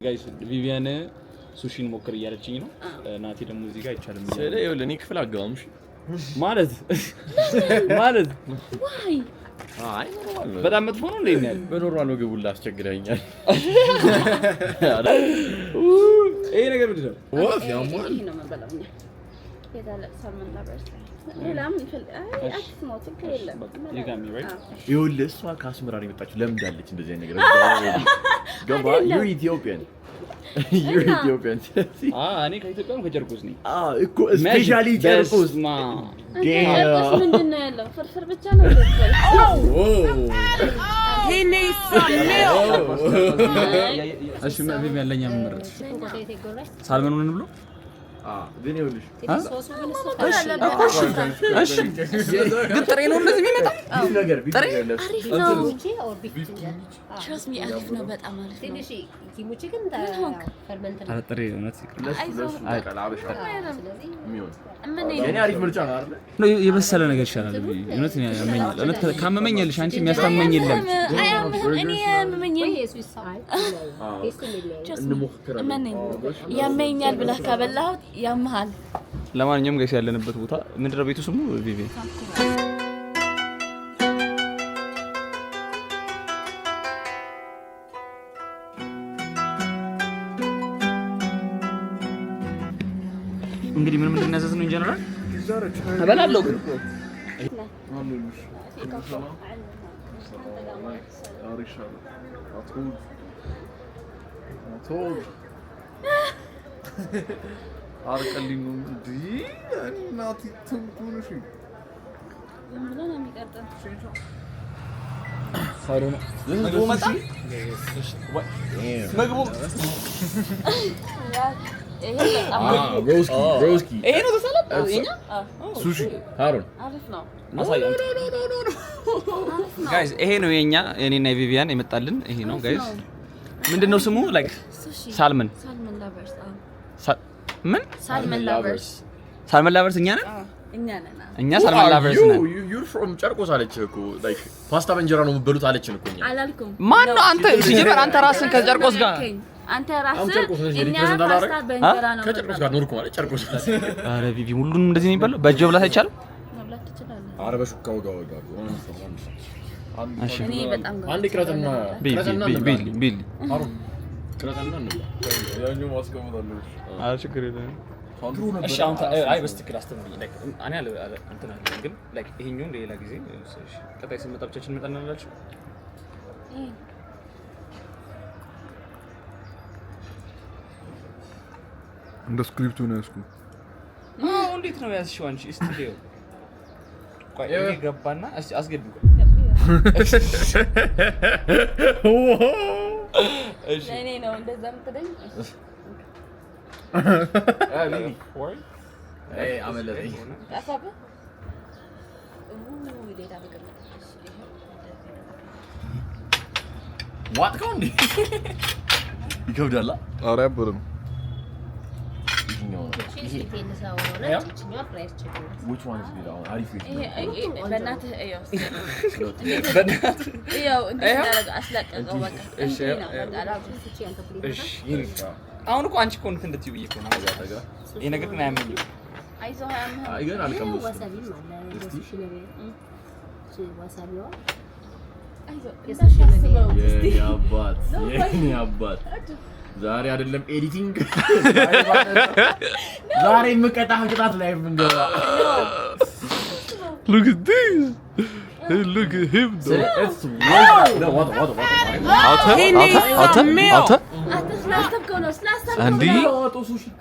ጋይስ ቪቪያን ሱሺን ሞክር እያለችኝ ነው። ናቲ ደግሞ እዚህ ጋር አይቻልም ስለዚህ ይኸውልህ እኔ ክፍል አጋምሽ ማለት ዋይ አይ በጣም መጥፎ ነው እንዴ? ያለ በኖርማል ነው ገቡላ አስቸግረኛል። ይሄ ነገር ምንድን ነው? ወፍ ያሟል ነው መበላውኛ የታለ ሳልመን ላበርስ ሌላም ይፈል አይ አትሞት ከሌለ ይጋሚ ራይት ይኸውልህ እሷ ከአስመራ ነው የመጣችው። ለምን እንዳለች እንደዚህ አይነት ነገር ገባ ዩ ኢትዮጵያን እኔ ከኢትዮጵያ ነው ከጨርቆስ ነኝ እኮ ስፔሻሊ ጨርቆስ ጨርቆስ ምንድን ነው ያለው? ፍርፍር ብቻ ነው እሺ ቪቪያን ለኛ ምን መረጥ? ሳልመኑን ብሎ ግን ይኸውልሽ እሺ ግን ጥሬ ነው እንደዚህ የሚመጣው ነገር ጥሬ አሪፍ ነው። ትረስ ሚ አሪፍ ነው፣ በጣም አሪፍ ነው። ትንሽ ኪሙቺ ግን ፈርመንት ነው ጥሬ እውነት እኔ አሪፍ ምርጫ ነው አይደል? የበሰለ ነገር ይሻላል። እውነት ያመኛል። እውነት ካመመኛልሽ አንቺ የሚያስታመኝ የለም። እኔ ያመመኝ ያመኛል ብለህ ካበላሁት ያመሃል። ለማንኛውም ጋይስ ያለንበት ቦታ ምንድነው? ቤቱ ስሙ ቪቪ እንግዲህ ምን እንደነዘዝ ነው ኢንጀነራል አበላለሁ ግን አርቀልኝ ነው እንዴ? እናቲ ትንኩንሽ ምንድነው የሚቀርጠው? ሳይሮና ምግቡ መጣ። ምግቡ ሮስኪ ይሄ ነው ተሰለብ እኛ ሱሺ ሃሮን አሪፍ ነው። አሳየን ጋይስ። ይሄ ነው የኛ የኔና የቪቪያን የመጣልን ይሄ ነው ጋይስ። ምንድነው ስሙ? ላይክ ሳልመን ላቨርስ ምን ሳልመን ላቨርስ እኛ ነን እኛ ሳልመን ሳልመን ላቨርስ ነን። ዩ ፍሮም ጨርቆስ አለች እኮ ላይክ ፓስታ በእንጀራ ነው የምትበሉት አለችን እኮ እኛ አላልኩም። ማን ነው አንተ? ሲጀመር አንተ ራስን ከጨርቆስ ጋር አንተ ራስህ እኛ ፓስታ በእንጀራ ነው ከጨርቆስ ጋር ኖርኩ ማለት ጨርቆስ። አረ ቪቪ ሁሉንም እንደዚህ ነው የሚባለው? በእጅ መብላት አይቻልም? መብላት ትችላለህ። አረ በሹካ ወጋ እሺ እኔ በጣም አንድ ቅረትና ቢል ሃሮን ቅረትና ነው ያኛው ማስቀመጣለሁ። አረ ችግር የለም። እሺ አሁን አይ በስትክክል አስተምሪ ላይክ እኔ አለ እንትን አለ ግን ላይክ ይሄኛው ሌላ ጊዜ እሺ ቀጣይ ስንመጣ ብቻችን እንመጣ እናላችሁ። እንደ ስክሪፕቱ ነው ያስኩ። እንዴት ነው ያዝሽው አንቺ? ስቱዲዮ ቆይ እኔ ገባና እሺ አስገቢ ቆይ እሺ እኔ ነው እንደዛ የምትለኝ? ሊሊ ወይ አመለጠኝ አሳበ ሌላ ነገር ዋት ካውንዲ ይከብዳላ። ኧረ ያበረ ነው። which one is good? አሪፍ ነው። በእናትህ እየው አስለቀቀው በቃ እሺ አሁን እኮ አንቺ እኮ እንትን እንድትይው ብዬሽ እኮ ነው። ይሄ ነገር ግን አያመኝም። አይዞህ አያምህም። አይ ግን አልቀመስም። የኔ አባት ዛሬ አይደለም ኤዲቲንግ ዛሬ የምቀጣህ ቅጣት ላይ ምንገባ Look at this. Hey, look at him though. it's what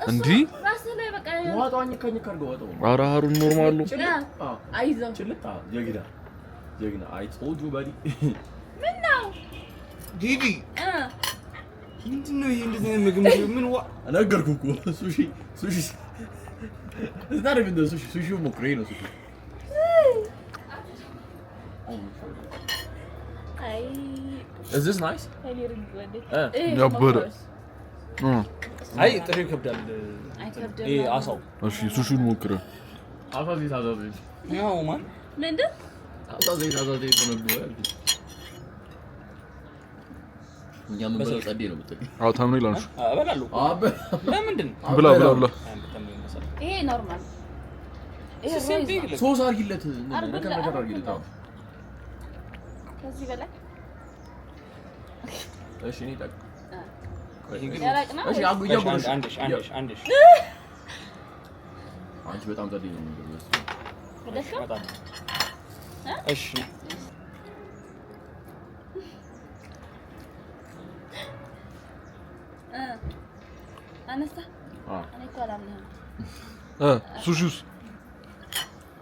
እንዴ ዋጣኝ ከኝከርገው ዋጣው ኧረ ሃሩን ኖርማል ነው። አይዞህ ችልታ ጀግና I told you buddy ምን ነው ዲዲ ምንድነው ይሄ? እንደዚህ አይነት ምግብ ምን ነገርኩህ እኮ ሱሺ it's not even the sushi ሞክሬ ነው ሱሺ አይ is this nice ያበረ አይ ጥሬው ይከብዳል። ይሄ አሳው እሺ ሱሺን ሞክረ አሳዚ ያው ማን ምንድን አሳዚ ነው እኛ ምን ብለው ጸዴ ነው የምትል አዎ ታምነው ይላል እበላለሁ ለምንድን ብላ ይሄ ኖርማል ይሄ ሶስ አርጊለት ነገር አርጊለት ከዚህ በላይ እሺ እኔ ታውቅ እሺ አንዴሽ አንቺ በጣም ጸዴ ነው በጣም እሺ አነሳ እኔ እኮ አላምንህም ሱሺስ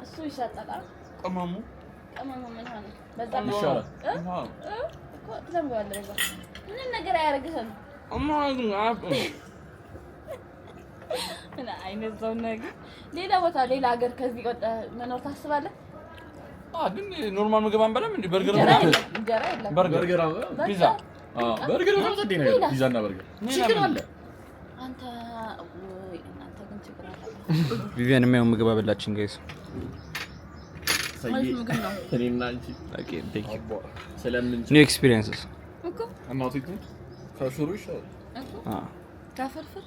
እሱ ይሻላል ቀማሙ ምን ሆነ በዛ ይሻላል እኮ ትዘምጋለህ በዛ ምን ነገር አያረግህም አማኝ እና አይነት ሰው ነገር ሌላ ቦታ ሌላ ሀገር ከዚህ ወጣ መኖር ታስባለህ? ግን ኖርማል ምግብ አንበላም እንዴ? በርገር እንጀራ የለም በርገር ፒዛ በርገር ነው ጸዴ ነገር ፒዛ እና በርገር ቺክን አለ አንተ ግን ችግር አለ ቪቪያን የሚያው ምግብ አበላችን ጋይስ እኔና አንቺ ኦኬ ቴንክ ዩ ስለምን ኒው ኤክስፒሪየንስስ እኮ እናቴቱ ከሹሩ ይሻላል ካፈርፈር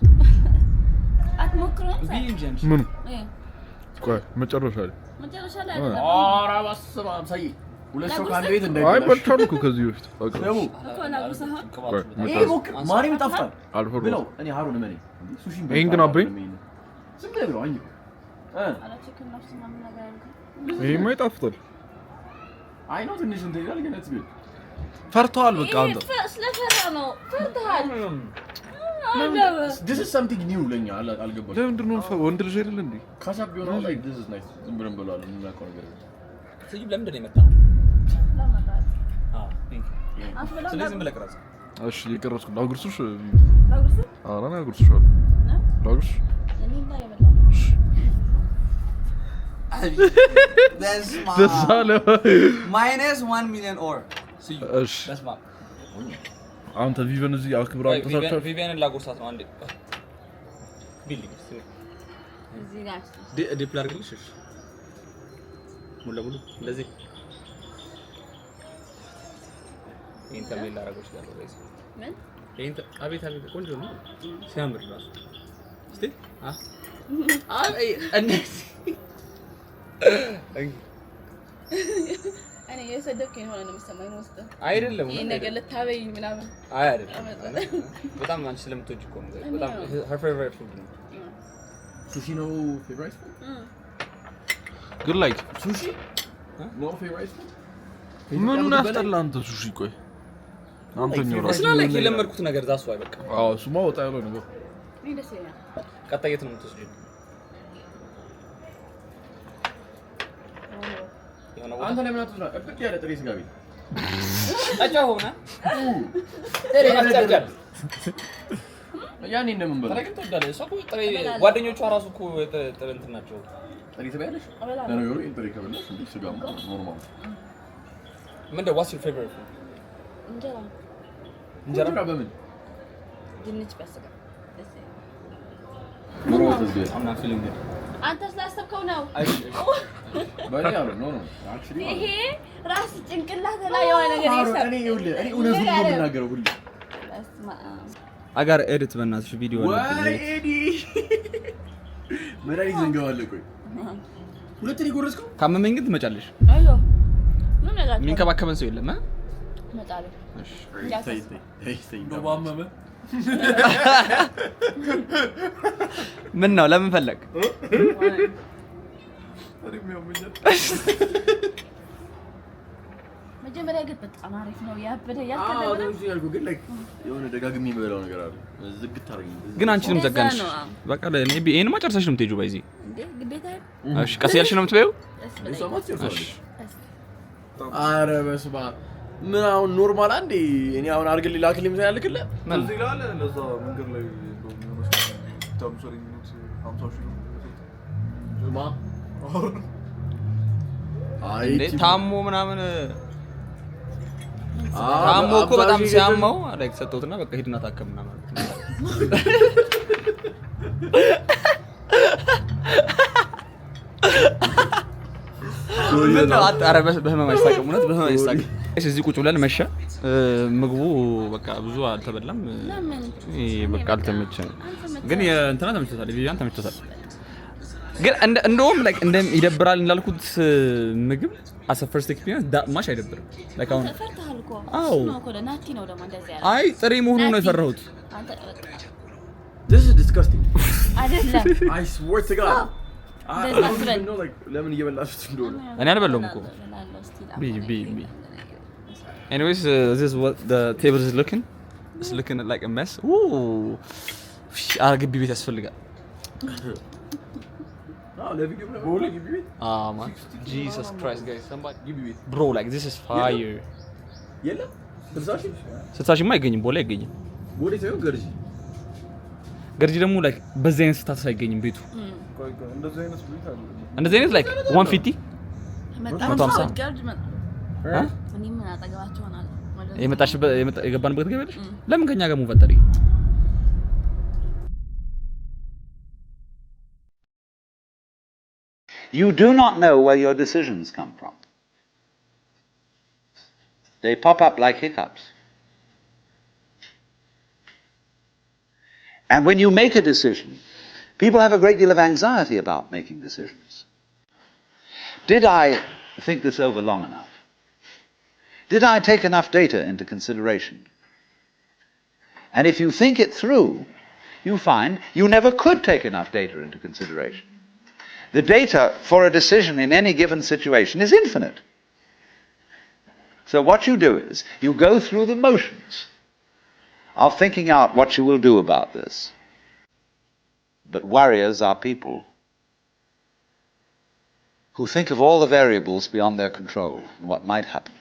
አትሞክረው ምን ቆይ መጨረሻ ላይ ኧረ በስመ አብ ሳይ ሁለት ሰው ከአንድ ቤት እንዳይገናኝ አይ በልቻልኩ ከዚህ በፊት ማሪ ይጣፍጣል አልፈር ብለው እኔ ሃሩን ማሪ ሱሺ ይሄን ግን አበኝ ዝም ብለው አኝ ይሄማ ይጣፍጣል አይ ነው ትንሽ እንትን ይላል ግን እትብል ፈርተዋል በቃ አንተ ስለፈራ ነው ፈርተሃል this is something new ለኛ አልገባም ለምንድን ነው ወንድ ልጅ አይደል እንዴ ካሳብ ቢሆን ላይ this is nice ዝም ብለን ብለዋል እናቆ ነገር ስለዚህ ለምንድን ነው የመጣው ስለዚህ ዝም ብለህ ቅረጽ እሺ ይቀርጽኩ ላጉርሱሽ ላጉርሱ አራና ያጉርሱሻል ላጉርሽ እኔ ላይ የበላው That's minus 1 million or. See you. That's my. አንተ ቪቨን እዚህ አክብራ ተሳተፈ ቪቪያን ላጎርሳት ነው አንዴ ቢልዲንግ እዚህ ጋር ዲፕ ላድርግልሽ እሺ ሙሉ ለሙሉ እንደዚህ ኢንተርኔት ላደርገው እችላለሁ ጋይስ ምን አቤት ቆንጆ ነው ሲያምር ራሱ እስቲ አይ እንደዚህ እኔ የሰደብከኝ ሆነ ነው የሚሰማኝ ነው ውስጥ አይደለም ይሄ ነገር ልታበይ ምናምን አይ አይደለም በጣም አንቺ ስለምትወጂ እኮ ነው በጣም her favorite food ነው ሱሺ ነው favorite food good like ሱሺ no favorite food ምኑን አስጠላ አንተ ሱሺ ቆይ አንተኛው ራስ እስና ላይ የለመድኩት ነገር ዛሱ አይበቃ አዎ እሱማ ወጣ ያለው ነገር ምን ደስ ይላል ቀጣይ የት ነው የምትወስጂው አንተ ለምን አትወስና እብቅ ያለ ጥሬ ስጋ ቤት አጫውና ያኔ እንደምንበላ ተረጋግጥ ተዳለ ሰው ጥሬ ጓደኞቿ ራሱ እኮ ጥሬ እንትን ናቸው ጥሬ ትበያለሽ ለነገሩ ጥሬ ከበላሽ እንዴ ስጋ ኖርማል ምንድነው what's your favorite food እንጀራ በምን ድንች በስጋ ደስ ይላል I'm not feeling good አንተ ስላሰብከው ነው ባይ ያለው ኖ አክቹሊ ይሄ ራስ ጭንቅላት ላይ የሆነ ነገር ይሰራ እኔ እውነቱን ነው የምናገረው ሁሉ አጋር ኤዲት በእናትሽ ቪዲዮ ነው ኤዲ መራይ ዘንጋዋለ ቆይ ሁለት ሊጎረስከው ካመመኝ ግን ትመጫለሽ አይዮ ምን ነገር የሚንከባከበን ሰው የለም እመጣለሁ እሺ ተይ ባመመ ምን ነው ለምን ፈለግ መጀመሪያ ግን በጣም አሪፍ ነው ያበደ ያከበደ ግን ላይክ የሆነ ደጋግሜ የምበላው ነገር አለ ዝግት አረኝ ግን አንቺንም ዘጋንሽ በቃ ለኔ ይሄንማ ጨርሰሽ ነው የምትሄጂው ባይዚ እንዴ ግዴታ እሺ ቀስ ያልሽ ነው የምትበይው ኧረ በስመ አብ ምን አሁን ኖርማል አንዴ እኔ አሁን አርግል ላክልኝ ምሳሌ አልክለ እዚህ ጋር አለ ለዛ መንገድ ላይ ነው ታምሶሪ ሚኒት 50 ሺህ ማ እንዴ ታሞ ምናምን ታሞ እኮ በጣም ሲያመው ላይክ ሰጠውትና በቃ ሂድና ታከምና ማለት ነው ምን ነው አጣረ በህመም አይሳቀም እውነት በህመም አይሳቀም እዚህ ቁጭ ብለን መሸ ምግቡ በቃ ብዙ አልተበላም። በቃ አልተመቸንም። ግን እንትና ተመችቶታል፣ ቪቪያን ተመችቶታል። ግን እንደውም ላይክ ይደብራል እንዳልኩት ምግብ as a first experience that much አይደብርም። ላይክ አሁን አዎ አይ ጥሬ መሆኑን ነው የፈራሁት። This is disgusting. አይደለም I swear to God. I don't even know like ለምን እየበላችሁት እንደሆነ። እኔ አልበላሁም እኮ። Anyways, this is what the table is looking. It's looking like a mess. Ooh. ግቢ ቤት ያስፈልጋል። ለቪዲዮ ቦሌ ግቢ ቤት man. Jesus Christ guys, somebody ግቢ ቤት bro like this is fire. የለም 60 60 ማ አይገኝም፣ ቦሌ አይገኝም። ቦሌ ሳይሆን ገርጂ ደግሞ like በዚህ አይነት ስታተስ አይገኝም ቤቱ። እንደዚህ አይነት ቤት አለ። እንደዚህ አይነት like 150 የገባንበት ገበያለሽ። ለምን ከኛ ጋር ሙፈጠሪ You do not know where your decisions come from. They pop up like hiccups. And when you make a decision, people have a great deal of anxiety about making decisions. Did I think this over long enough? Did I take enough data into consideration? And if you think it through, you find you never could take enough data into consideration. The data for a decision in any given situation is infinite. So what you do is, you go through the motions of thinking out what you will do about this. But warriors are people who think of all the variables beyond their control and what might happen.